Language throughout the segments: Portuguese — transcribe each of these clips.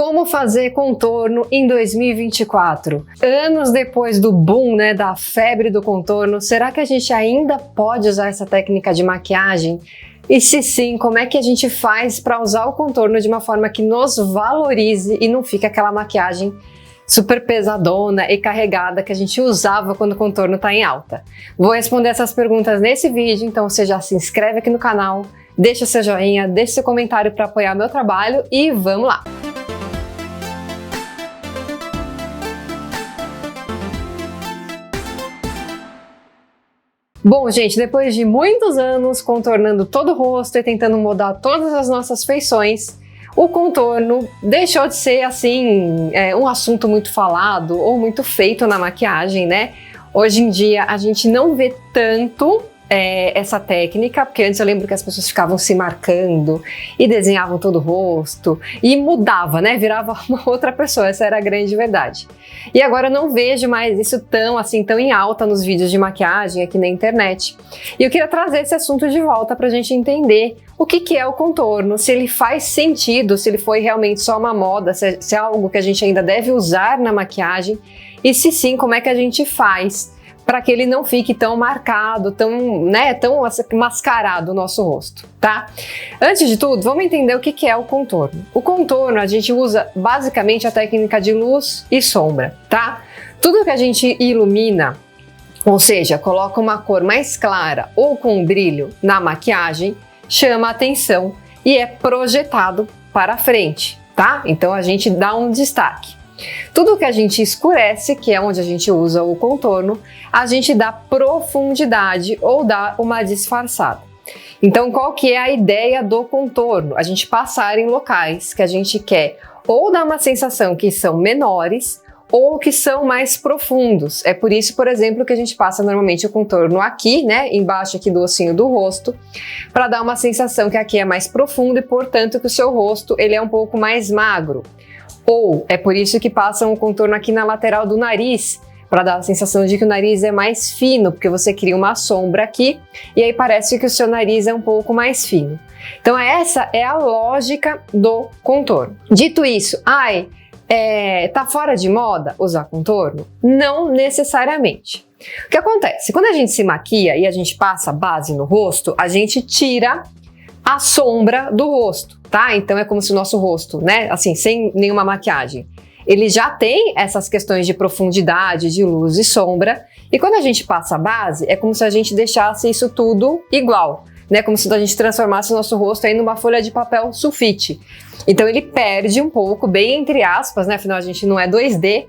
Como fazer contorno em 2024? Anos depois do boom, da febre do contorno, será que a gente ainda pode usar essa técnica de maquiagem? E se sim, como é que a gente faz para usar o contorno de uma forma que nos valorize e não fique aquela maquiagem super pesadona e carregada que a gente usava quando o contorno está em alta? Vou responder essas perguntas nesse vídeo, então você já se inscreve aqui no canal, deixa seu joinha, deixa seu comentário para apoiar meu trabalho e vamos lá! Bom, gente, depois de muitos anos contornando todo o rosto e tentando mudar todas as nossas feições, o contorno deixou de ser, assim, um assunto muito falado ou muito feito na maquiagem, né? Hoje em dia a gente não vê tanto essa técnica, porque antes eu lembro que as pessoas ficavam se marcando e desenhavam todo o rosto e mudava, né? Virava uma outra pessoa, essa era a grande verdade. E agora eu não vejo mais isso tão em alta nos vídeos de maquiagem aqui na internet. E eu queria trazer esse assunto de volta pra gente entender o que é o contorno, se ele faz sentido, se ele foi realmente só uma moda, se é algo que a gente ainda deve usar na maquiagem e se sim, como é que a gente faz para que ele não fique tão marcado, tão mascarado o nosso rosto, tá? Antes de tudo, vamos entender o que é o contorno. O contorno, a gente usa basicamente a técnica de luz e sombra, tá? Tudo que a gente ilumina, ou seja, coloca uma cor mais clara ou com brilho na maquiagem, chama a atenção e é projetado para frente, tá? Então a gente dá um destaque. Tudo que a gente escurece, que é onde a gente usa o contorno, a gente dá profundidade ou dá uma disfarçada. Então, qual que é a ideia do contorno? A gente passar em locais que a gente quer ou dar uma sensação que são menores ou que são mais profundos. É por isso, por exemplo, que a gente passa normalmente o contorno aqui, embaixo aqui do ossinho do rosto, para dar uma sensação que aqui é mais profundo e, portanto, que o seu rosto ele é um pouco mais magro. Ou é por isso que passam o contorno aqui na lateral do nariz, para dar a sensação de que o nariz é mais fino, porque você cria uma sombra aqui e aí parece que o seu nariz é um pouco mais fino. Então essa é a lógica do contorno. Dito isso, tá fora de moda usar contorno? Não necessariamente. O que acontece? Quando a gente se maquia e a gente passa base no rosto, a gente tira a sombra do rosto, tá? Então é como se o nosso rosto, sem nenhuma maquiagem, ele já tem essas questões de profundidade, de luz e sombra, e quando a gente passa a base, é como se a gente deixasse isso tudo igual, como se a gente transformasse o nosso rosto aí numa folha de papel sulfite. Então ele perde um pouco, bem entre aspas, afinal a gente não é 2D,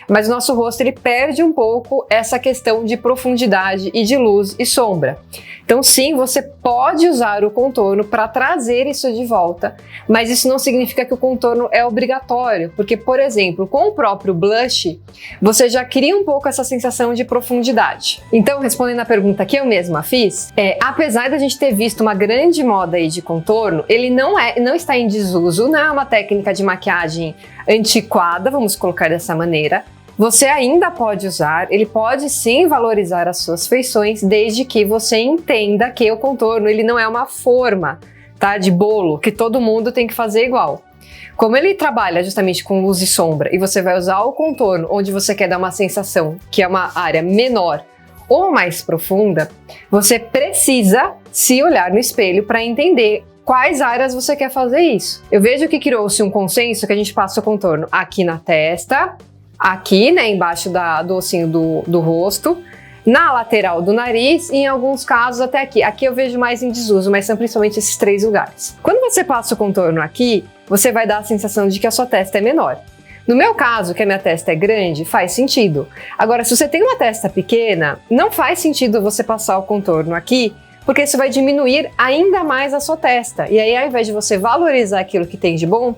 mas o nosso rosto ele perde um pouco essa questão de profundidade e de luz e sombra. Então sim, você pode usar o contorno para trazer isso de volta, mas isso não significa que o contorno é obrigatório, porque, por exemplo, com o próprio blush, você já cria um pouco essa sensação de profundidade. Então, respondendo a pergunta que eu mesma fiz, apesar da gente ter visto uma grande moda aí de contorno, ele não está em desuso, não é uma técnica de maquiagem antiquada, vamos colocar dessa maneira. Você ainda pode usar, ele pode sim valorizar as suas feições, desde que você entenda que o contorno ele não é uma forma, tá, de bolo, que todo mundo tem que fazer igual. Como ele trabalha justamente com luz e sombra, e você vai usar o contorno onde você quer dar uma sensação que é uma área menor ou mais profunda, você precisa se olhar no espelho para entender quais áreas você quer fazer isso. Eu vejo que criou-se um consenso que a gente passa o contorno aqui na testa, aqui, embaixo do ossinho do rosto, na lateral do nariz e em alguns casos até aqui. Aqui eu vejo mais em desuso, mas são principalmente esses 3 lugares. Quando você passa o contorno aqui, você vai dar a sensação de que a sua testa é menor. No meu caso, que a minha testa é grande, faz sentido. Agora, se você tem uma testa pequena, não faz sentido você passar o contorno aqui, porque isso vai diminuir ainda mais a sua testa. E aí, ao invés de você valorizar aquilo que tem de bom,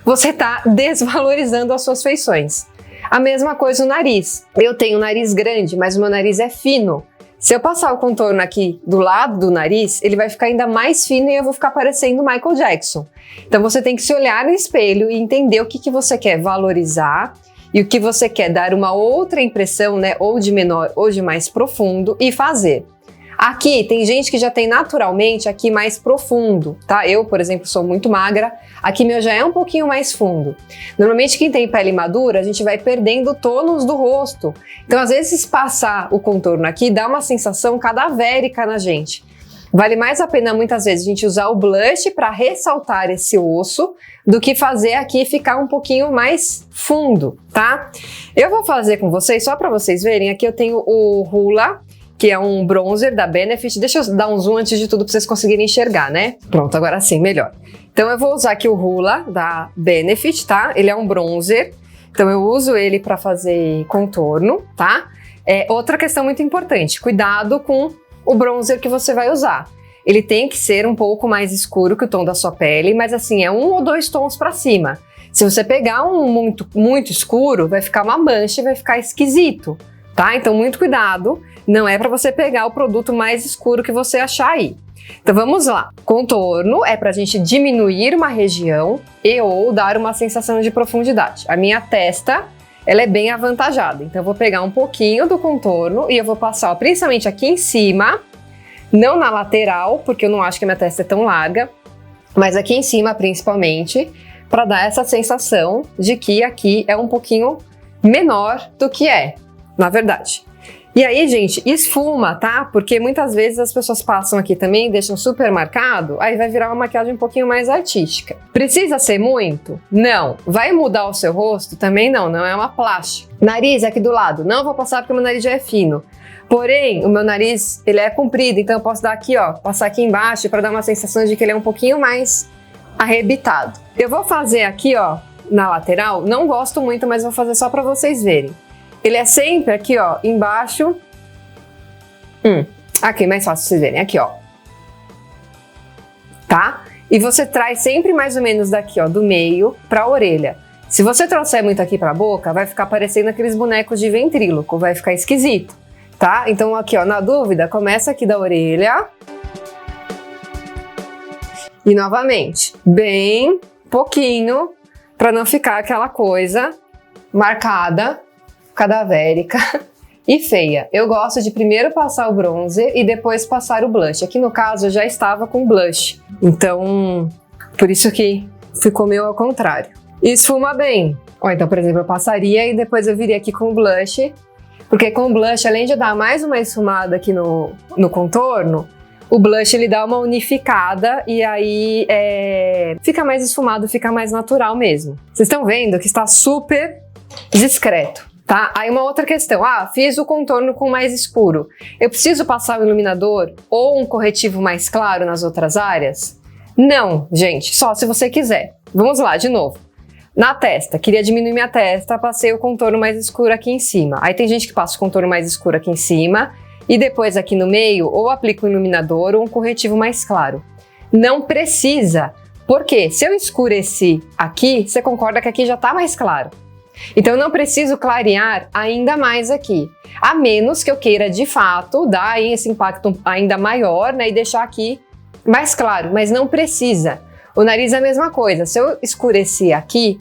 você está desvalorizando as suas feições. A mesma coisa no nariz. Eu tenho um nariz grande, mas o meu nariz é fino. Se eu passar o contorno aqui do lado do nariz, ele vai ficar ainda mais fino e eu vou ficar parecendo Michael Jackson. Então você tem que se olhar no espelho e entender o que você quer valorizar e o que você quer dar uma outra impressão, ou de menor ou de mais profundo e fazer. Aqui tem gente que já tem naturalmente aqui mais profundo, tá? Eu, por exemplo, sou muito magra, aqui meu já é um pouquinho mais fundo. Normalmente quem tem pele madura, a gente vai perdendo o tônus do rosto. Então, às vezes, passar o contorno aqui dá uma sensação cadavérica na gente. Vale mais a pena, muitas vezes, a gente usar o blush para ressaltar esse osso do que fazer aqui ficar um pouquinho mais fundo, tá? Eu vou fazer com vocês, só para vocês verem, aqui eu tenho o Hoola, que é um bronzer da Benefit. Deixa eu dar um zoom antes de tudo para vocês conseguirem enxergar, né? Pronto, agora sim, melhor. Então eu vou usar aqui o Hoola da Benefit, tá? Ele é um bronzer, então eu uso ele para fazer contorno, tá? Outra questão muito importante, cuidado com o bronzer que você vai usar. Ele tem que ser um pouco mais escuro que o tom da sua pele, mas assim, é 1 ou 2 tons para cima. Se você pegar um muito escuro, vai ficar uma mancha e vai ficar esquisito, tá? Então muito cuidado. Não é para você pegar o produto mais escuro que você achar aí. Então vamos lá. Contorno é para a gente diminuir uma região e ou dar uma sensação de profundidade. A minha testa, ela é bem avantajada. Então eu vou pegar um pouquinho do contorno e eu vou passar, ó, principalmente aqui em cima, não na lateral, porque eu não acho que a minha testa é tão larga, mas aqui em cima principalmente, para dar essa sensação de que aqui é um pouquinho menor do que é, na verdade. E aí, gente, esfuma, tá? Porque muitas vezes as pessoas passam aqui também, deixam super marcado, aí vai virar uma maquiagem um pouquinho mais artística. Precisa ser muito? Não. Vai mudar o seu rosto? Também não, não é uma plástica. Nariz aqui do lado, não vou passar porque o meu nariz já é fino. Porém, o meu nariz, ele é comprido, então eu posso dar aqui, ó, passar aqui embaixo para dar uma sensação de que ele é um pouquinho mais arrebitado. Eu vou fazer aqui, ó, na lateral, não gosto muito, mas vou fazer só para vocês verem. Ele é sempre aqui, ó, embaixo. Aqui, mais fácil vocês verem. Aqui, ó. Tá? E você traz sempre mais ou menos daqui, ó, do meio pra orelha. Se você trouxer muito aqui pra boca, vai ficar parecendo aqueles bonecos de ventríloco. Vai ficar esquisito, tá? Então, aqui, ó, na dúvida, começa aqui da orelha. E novamente, bem pouquinho, pra não ficar aquela coisa marcada, cadavérica e feia. Eu gosto de primeiro passar o bronzer e depois passar o blush. Aqui no caso eu já estava com blush, então por isso que ficou meio ao contrário. E esfuma bem. Ó, então, por exemplo, eu passaria e depois eu viria aqui com o blush, porque com o blush, além de dar mais uma esfumada aqui no contorno, o blush ele dá uma unificada e aí fica mais esfumado, fica mais natural mesmo. Vocês estão vendo que está super discreto. Tá? Aí uma outra questão, fiz o contorno com mais escuro. Eu preciso passar o iluminador ou um corretivo mais claro nas outras áreas? Não, gente, só se você quiser. Vamos lá, de novo. Na testa, queria diminuir minha testa, passei o contorno mais escuro aqui em cima. Aí tem gente que passa o contorno mais escuro aqui em cima e depois aqui no meio ou aplica um iluminador ou um corretivo mais claro. Não precisa, porque se eu escureci aqui, você concorda que aqui já tá mais claro. Então eu não preciso clarear ainda mais aqui, a menos que eu queira de fato dar aí esse impacto ainda maior, né, e deixar aqui mais claro, mas não precisa. O nariz é a mesma coisa, se eu escurecer aqui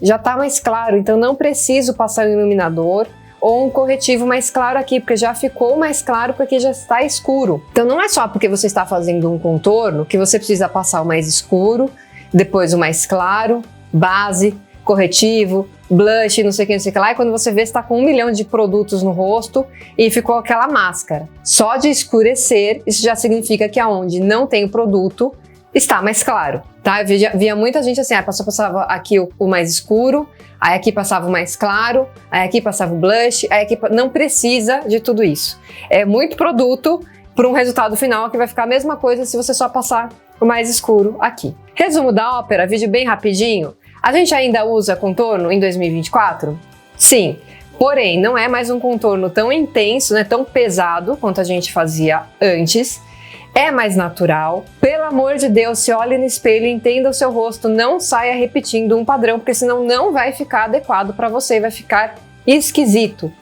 já tá mais claro, então não preciso passar um iluminador ou um corretivo mais claro aqui, porque já ficou mais claro porque já está escuro. Então não é só porque você está fazendo um contorno que você precisa passar o mais escuro, depois o mais claro, base, corretivo, blush, não sei o que lá, e quando você vê, você tá com 1 milhão de produtos no rosto e ficou aquela máscara. Só de escurecer, isso já significa que aonde não tem o produto, está mais claro, tá? Eu via muita gente assim, passava aqui o mais escuro, aí aqui passava o mais claro, aí aqui passava o blush, aí aqui... Não precisa de tudo isso. É muito produto para um resultado final que vai ficar a mesma coisa se você só passar o mais escuro aqui. Resumo da ópera, vídeo bem rapidinho. A gente ainda usa contorno em 2024? Sim, porém não é mais um contorno tão intenso, né, tão pesado quanto a gente fazia antes. É mais natural. Pelo amor de Deus, se olhe no espelho e entenda o seu rosto, não saia repetindo um padrão, porque senão não vai ficar adequado para você, vai ficar esquisito.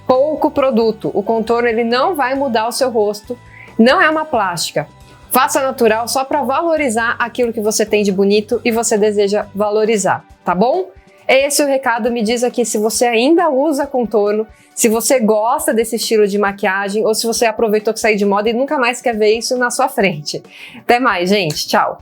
Pouco produto, o contorno ele não vai mudar o seu rosto, não é uma plástica. Faça natural só para valorizar aquilo que você tem de bonito e você deseja valorizar, tá bom? É esse o recado. Me diz aqui se você ainda usa contorno, se você gosta desse estilo de maquiagem ou se você aproveitou que saiu de moda e nunca mais quer ver isso na sua frente. Até mais, gente. Tchau!